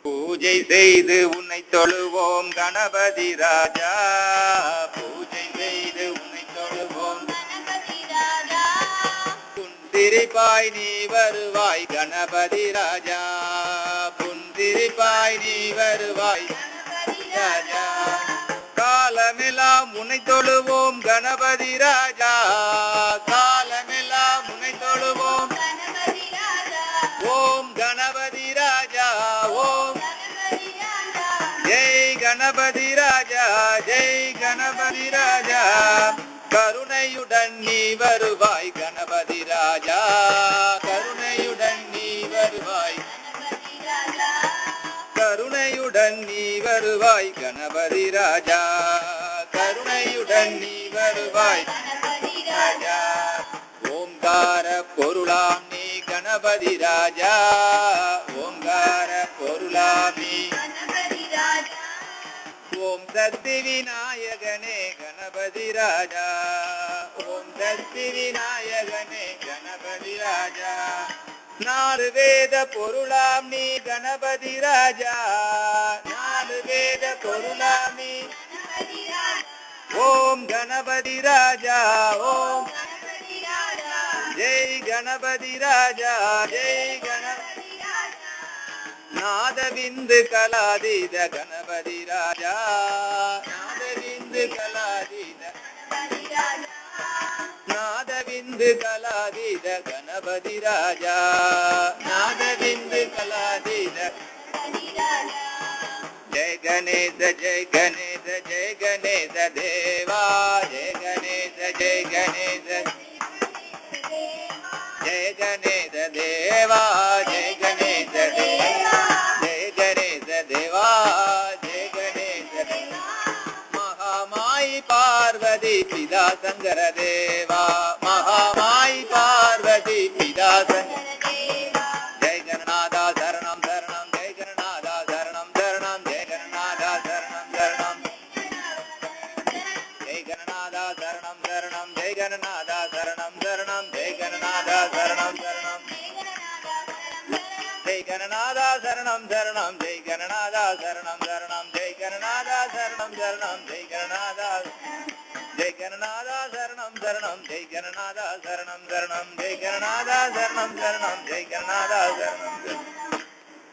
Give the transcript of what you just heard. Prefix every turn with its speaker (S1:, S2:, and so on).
S1: பூஜை செய்து உன்னை தொழுவோம் கணபதி ராஜா. பூஜை செய்து உன்னை தொழுவோம் கணபதி ராஜா. புன்சிரிப்பாய் நீ வருவாய் கணபதி ராஜா. புன்சிரிப்பாய் நீ வருவாய் கணபதி ராஜா. காலமெல்லாம் உன்னை தொழுவோம் கணபதி ராஜா. காலமெல்லாம் உன்னை தொழுவோம் கணபதி ராஜா. ஓம் கணபதி ராஜா. ஓம் ஜெய் கணபதி ராஜா. ஜெய் கணபதி ராஜா. கருணையுடன் நீ வருவாய் கணபதி ராஜா. கருணையுடன் நீ வருவாய் கணபதி ராஜா. கருணையுடன் நீ வருவாய் கணபதி ராஜா. கருணையுடன் நீ வருவாய் கணபதி ராஜா. ஓம்கார பொருளாம் நீ கணபதி ராஜா. ஓம்கார பொருளாம் நீ கணபதி ராஜா. ஓம் சக்தி விநாயகனே கணபதி ராஜா. ஓம் சக்தி விநாயகனே கணபதி ராஜா. நாலு வேத பொருளாம் நீ கணபதி ராஜா. நாலு வேத பொருளாம் நீ கணபதி ராஜா. ஓம் கணபதி ராஜா. ஓம் கணபதி ராஜா. ஜெய் கணபதி ராஜா. ஜெய் கணபதி ராஜா. நாதவிந்து கலாதீத கணபதி ராஜா. நாதவிந்து கலாதீத கணபதி ராஜா. நாதவிந்து கலாதீத கணபதி ராஜா. நாதவிந்து கலாதீத கணபதி ராஜா. ஜெய கணேச ஜெய கணேச ஜெய கணேச தேவா. ஜெய கணேச ஜெய கணேச ஜெய கணேச தேவா. ஜெய கணேச தேவா. ஜெய கணேச தேவா. ஜெய கணேச தேவா. மகாமாயி பார்வதி பிதா சங்கர தேவா. மகாமாயி பார்வதி பிதா சங்கர தேவா. ஜெய கணநாதா சரணம் சரணம். ஜெய கணநாதா சரணம் சரணம். ஜெய கணநாதா சரணம் சரணம். ஜெய கணநாதா சரணம் சரணம். ஜெய கணநாதா சரணம் சரணம். ஜெய கணநாதா சரணம் சரணம். ஜெய கணநாதா சரணம் சரணம். ஜெய கணநாதா சரணம் சரணம். ஜெய கணநாதா சரணம் சரணம். ஜெய கணநாதா. ஜெய கணநாதா சரணம் சரணம். ஜெய கணநாதா சரணம் சரணம். ஜெய கணநாதா சரணம் சரணம். ஜெய கணநாதா சரணம் சரணம்.